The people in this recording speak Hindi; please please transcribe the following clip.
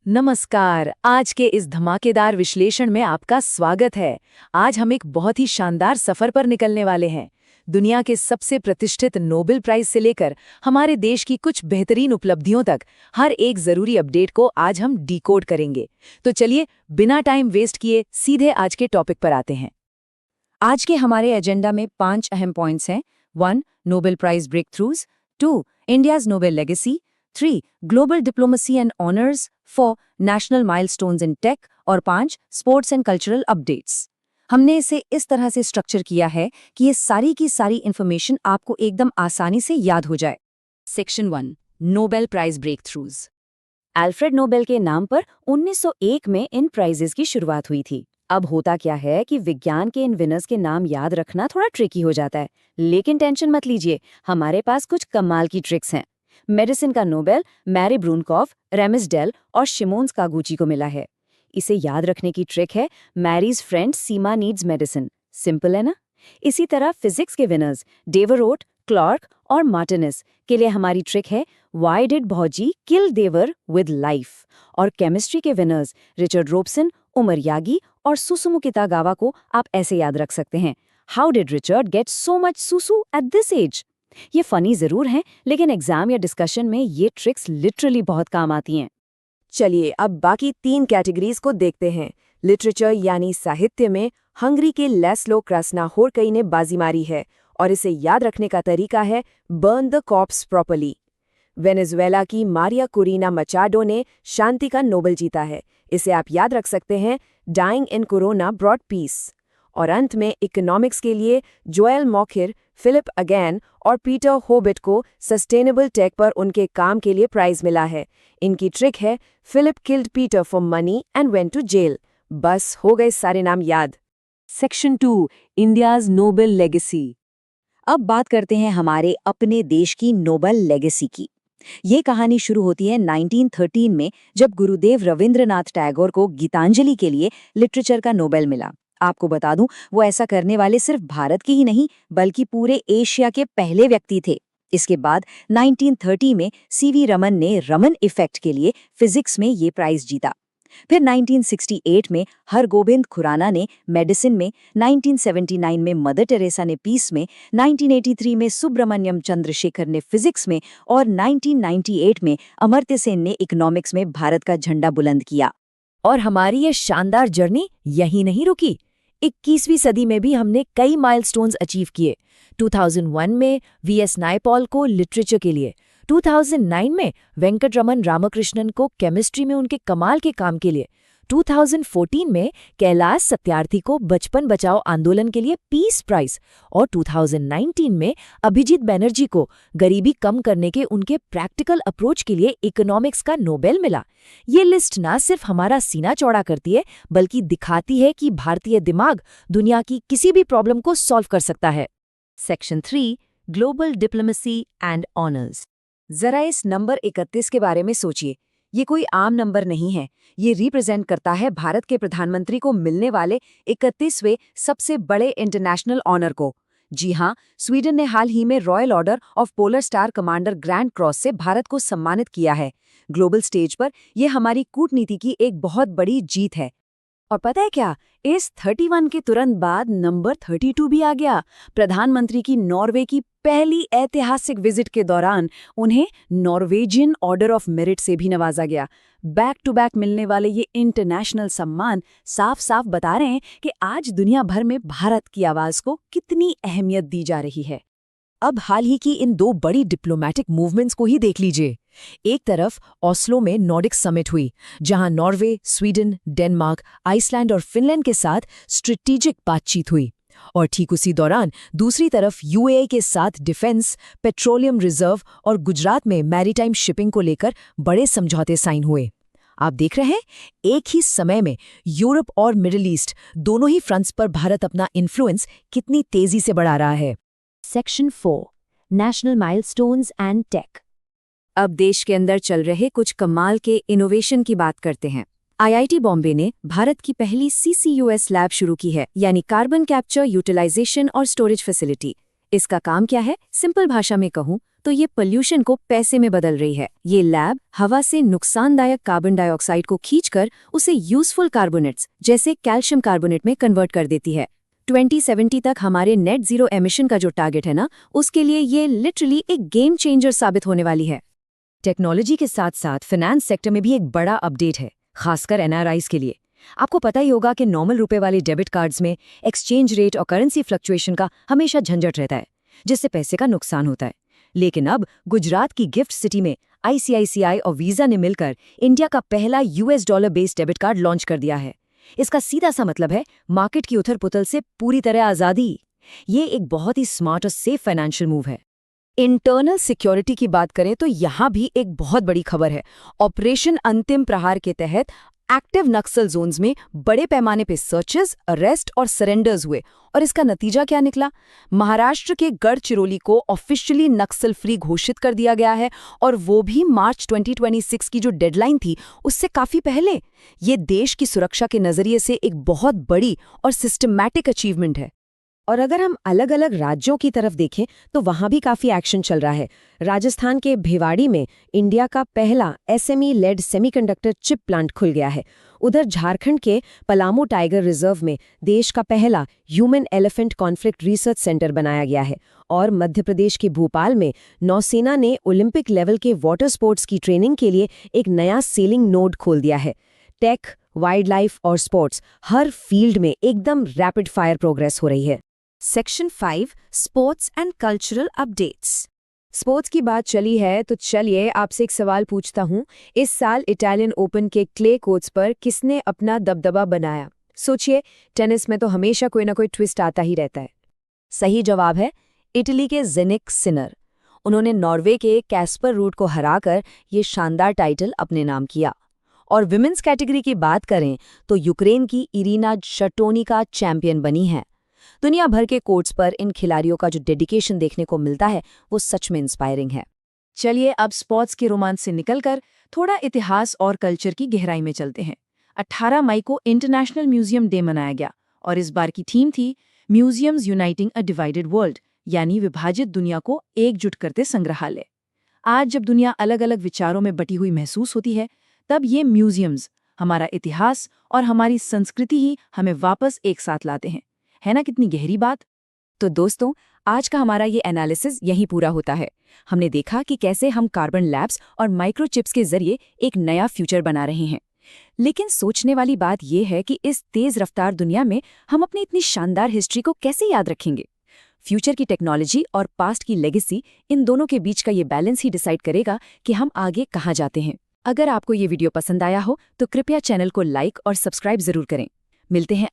नमस्कार। आज के इस धमाकेदार विश्लेषण में आपका स्वागत है। आज हम एक बहुत ही शानदार सफर पर निकलने वाले हैं। दुनिया के सबसे प्रतिष्ठित नोबेल प्राइज से लेकर हमारे देश की कुछ बेहतरीन उपलब्धियों तक हर एक जरूरी अपडेट को आज हम डिकोड करेंगे। तो चलिए बिना टाइम वेस्ट किए सीधे आज के टॉपिक पर आते हैं। आज के हमारे एजेंडा में 5 अहम पॉइंट्स हैं। 1. Nobel prize breakthroughs. 2. India's Nobel legacy. 3. Global diplomacy and honours. 4. National milestones in tech. और 5. Sports and cultural updates. हमने इसे इस तरह से स्ट्रक्चर किया है कि ये सारी की सारी इन्फॉर्मेशन आपको एकदम आसानी से याद हो जाए। Section 1, Nobel prize breakthroughs. Alfred Nobel के नाम पर 1901 में इन प्राइजेस की शुरुआत हुई थी। अब होता क्या है कि विज्ञान के इन विनर्स के नाम याद रखना थोड़ा ट्रिकी हो जाता है, लेकिन टेंशन मत लीजिए, हमारे पास कुछ कमाल की ट्रिक्स हैं। मेडिसिन का नोबेल मैरी ब्रूनकॉफ, रेमिसडेल और शिमोन्स कागुची को मिला है। इसे याद रखने की ट्रिक है मैरीज फ्रेंड सीमा नीड्स मेडिसिन। सिंपल है ना? इसी तरह फिजिक्स के विनर्स डेवरोट, क्लार्क और मार्टिनेस के लिए हमारी ट्रिक है व्हाई डिड भौजी किल देवर विद लाइफ। और केमिस्ट्री के विनर्स रिचर्ड रोबसन, उमर यागी और सुसुमु कितागावा को आप ऐसे याद रख सकते हैं, how did Richard get so much सुसु एट दिस एज। ये फनी जरूर हैं, लेकिन एग्जाम या डिस्कशन में ये ट्रिक्स लिटरली बहुत काम आती हैं। चलिए अब बाकी 3 कैटेगरीज को देखते हैं। लिटरेचर यानी साहित्य में हंगरी के लैस्लो क्रास्नाहोरकई ने बाजी मारी है और इसे याद रखने का तरीका है burn the corps properly. Venezuela की मारिया कुरीना मचाडो ने शांति का नोबेल जीता है, इसे आप याद रख सकते हैं dying in corona brought peace. और अंत में इकोनॉमिक्स के लिए जोएल मॉखिर, फिलिप अगैन और पीटर होबिट को सस्टेनेबल टेक पर उनके काम के लिए प्राइज मिला है। इनकी ट्रिक है Philippe killed Peter for money and went to jail. बस हो गए सारे नाम याद। Section 2, India's Nobel legacy. अब बात करते हैं हमारे अपने देश की नोबेल लेगेसी की। ये कहानी शुरू होती है 1913 में, जब गुरुदेव रविंद्रनाथ टैगोर को गीतांजलि के लिए लिटरेचर का नोबेल मिला। आपको बता दूं, वो ऐसा करने वाले सिर्फ भारत के ही नहीं बल्कि पूरे एशिया के पहले व्यक्ति थे। इसके बाद 1930 में सीवी रमन ने रमन इफेक्ट के लिए फिजिक्स में ये प्राइज जीता। फिर 1968 में हरगोबिंद खुराना ने मेडिसिन में, 1979 में मदर टेरेसा ने पीस में, 1983 में सुब्रमण्यम चंद्रशेखर ने फिजिक्स में और 1998 में अमर्त्य सेन ने इकोनॉमिक्स में भारत का झंडा बुलंद किया। और हमारी ये शानदार जर्नी यहीं नहीं रुकी। 21वीं सदी में भी हमने कई माइलस्टोन्स अचीव किए। 2001 में वीएस नायपॉल को लिटरेचर के लिए, 2009 में वेंकटरमन रामकृष्णन को केमिस्ट्री में उनके कमाल के काम के लिए, 2014 में कैलाश सत्यार्थी को बचपन बचाओ आंदोलन के लिए पीस प्राइज और 2019 में अभिजीत बैनर्जी को गरीबी कम करने के उनके प्रैक्टिकल अप्रोच के लिए इकोनॉमिक्स का नोबेल मिला। ये लिस्ट ना सिर्फ हमारा सीना चौड़ा करती है बल्कि दिखाती है कि भारतीय दिमाग दुनिया की किसी भी प्रॉब्लम को सॉल्व कर सकता है। Section 3, global diplomacy and honours. जरा इस नंबर 31 के बारे में सोचिए। ये कोई आम नंबर नहीं है, ये रिप्रेजेंट करता है भारत के प्रधानमंत्री को मिलने वाले 31वें सबसे बड़े इंटरनेशनल ऑनर को। जी हाँ, स्वीडन ने हाल ही में royal order of polar star commander grand cross से भारत को सम्मानित किया है। ग्लोबल स्टेज पर यह हमारी कूटनीति की एक बहुत बड़ी जीत है। और पता है क्या, इस 31 के तुरंत बाद नंबर 32 भी आ गया। प्रधानमंत्री की नॉर्वे की पहली ऐतिहासिक विजिट के दौरान उन्हें नॉर्वेजियन ऑर्डर ऑफ मेरिट से भी नवाजा गया। बैक टू बैक मिलने वाले ये इंटरनेशनल सम्मान साफ साफ बता रहे हैं कि आज दुनिया भर में भारत की आवाज को कितनी अहमियत दी जा रही है। अब हाल ही की इन 2 बड़ी डिप्लोमैटिक मूवमेंट्स को ही देख लीजिए। एक तरफ ओस्लो में नॉर्डिक समिट हुई, जहां नॉर्वे, स्वीडन, डेनमार्क, आइसलैंड और फिनलैंड के साथ स्ट्रेटेजिक बातचीत हुई। और ठीक उसी दौरान दूसरी तरफ यूएई के साथ डिफेंस, पेट्रोलियम रिजर्व और गुजरात में मैरीटाइम शिपिंग को लेकर बड़े समझौते साइन हुए। आप देख रहे हैं, एक ही समय में यूरोप और मिडिल ईस्ट दोनों ही फ्रंट्स पर भारत अपना इन्फ्लुएंस कितनी तेजी से बढ़ा रहा है। Section 4, national milestones and tech. अब देश के अंदर चल रहे कुछ कमाल के इनोवेशन की बात करते हैं। आईआईटी बॉम्बे ने भारत की पहली सीसीयूएस लैब शुरू की है, यानी कार्बन कैप्चर, यूटिलाइजेशन और स्टोरेज फैसिलिटी। इसका काम क्या है? सिंपल भाषा में कहूं तो ये पोल्यूशन को पैसे में बदल रही है। ये लैब हवा से नुकसानदायक कार्बन डाइऑक्साइड को खींचकर उसे यूजफुल कार्बोनेट्स जैसे कैल्शियम कार्बोनेट में कन्वर्ट कर देती है। 2070 तक हमारे नेट जीरो एमिशन का जो टारगेट है ना, उसके लिए ये लिटरली एक गेम चेंजर साबित होने वाली है। टेक्नोलॉजी के साथ साथ फाइनेंस सेक्टर में भी एक बड़ा अपडेट है, खासकर एनआरआईज के लिए। आपको पता ही होगा कि नॉर्मल रुपए वाले डेबिट कार्ड्स में एक्सचेंज रेट और करेंसी फ्लक्चुएशन का हमेशा झंझट रहता है, जिससे पैसे का नुकसान होता है। लेकिन अब गुजरात की गिफ्ट सिटी में आईसीआईसीआई और वीजा ने मिलकर इंडिया का पहला US dollar based debit card launch कर दिया है। इसका सीधा सा मतलब है मार्केट की उथल पुथल से पूरी तरह आज़ादी। ये एक बहुत ही स्मार्ट और सेफ फाइनेंशियल मूव है। इंटरनल सिक्योरिटी की बात करें तो यहाँ भी एक बहुत बड़ी खबर है। ऑपरेशन अंतिम प्रहार के तहत एक्टिव नक्सल जोन्स में बड़े पैमाने पे सर्चेस, अरेस्ट और सरेंडर्स हुए, और इसका नतीजा क्या निकला? महाराष्ट्र के गढ़चिरौली को ऑफिशियली नक्सल फ्री घोषित कर दिया गया है, और वो भी मार्च 2026 की जो डेडलाइन थी उससे काफी पहले। ये देश की सुरक्षा के नजरिए से एक बहुत बड़ी और सिस्टमैटिक अचीवमेंट है। और अगर हम अलग अलग राज्यों की तरफ देखें तो वहां भी काफी एक्शन चल रहा है। राजस्थान के भिवाड़ी में इंडिया का पहला SME led semiconductor chip plant खुल गया है। उधर झारखंड के पलामू टाइगर रिजर्व में देश का पहला human elephant conflict research centre बनाया गया है। और मध्य प्रदेश के भोपाल में नौसेना ने ओलंपिक लेवल के वाटर स्पोर्ट्स की ट्रेनिंग के लिए एक नया सेलिंग नोड खोल दिया है। टेक, वाइल्ड लाइफ और स्पोर्ट्स, हर फील्ड में एकदम रैपिड फायर प्रोग्रेस हो रही है। Section 5 sports and cultural updates. Sports की बात चली है तो चलिए आपसे एक सवाल पूछता हूँ। इस साल इटालियन ओपन के क्ले कोर्ट्स पर किसने अपना दबदबा बनाया? सोचिए, टेनिस में तो हमेशा कोई ना कोई ट्विस्ट आता ही रहता है। सही जवाब है इटली के ज़ेनिक सिनर। उन्होंने नॉर्वे के कैस्पर रूड को हराकर ये शानदार टाइटल अपने नाम किया। और विमेंस कैटेगरी की बात करें तो यूक्रेन की इरीना शटोनिका चैंपियन बनी है। दुनिया भर के कोर्ट्स पर इन खिलाड़ियों का जो डेडिकेशन देखने को मिलता है वो सच में इंस्पायरिंग है। चलिए अब स्पोर्ट्स के रोमांच से निकलकर थोड़ा इतिहास और कल्चर की गहराई में चलते हैं। 18 मई को इंटरनेशनल म्यूजियम डे मनाया गया, और इस बार की थीम थी म्यूजियम्स यूनाइटिंग अ डिवाइडेड वर्ल्ड, यानी विभाजित दुनिया को एकजुट करते संग्रहालय। आज जब दुनिया अलग अलग विचारों में बटी हुई महसूस होती है, तब ये म्यूजियम्स हमारा इतिहास और हमारी संस्कृति ही हमें वापस एक साथ लाते हैं। है ना कितनी गहरी बात? तो दोस्तों, आज का हमारा ये एनालिसिस यहीं पूरा होता है। हमने देखा कि कैसे हम कार्बन लैब्स और माइक्रोचिप्स के जरिए एक नया फ्यूचर बना रहे हैं। लेकिन सोचने वाली बात यह है कि इस तेज रफ्तार दुनिया में हम अपनी इतनी शानदार हिस्ट्री को कैसे याद रखेंगे? फ्यूचर की टेक्नोलॉजी और पास्ट की लेगेसी, इन दोनों के बीच का ये बैलेंस ही डिसाइड करेगा कि हम आगे कहाँ जाते हैं। अगर आपको ये वीडियो पसंद आया हो तो कृपया चैनल को लाइक और सब्सक्राइब जरूर करें। मिलते हैं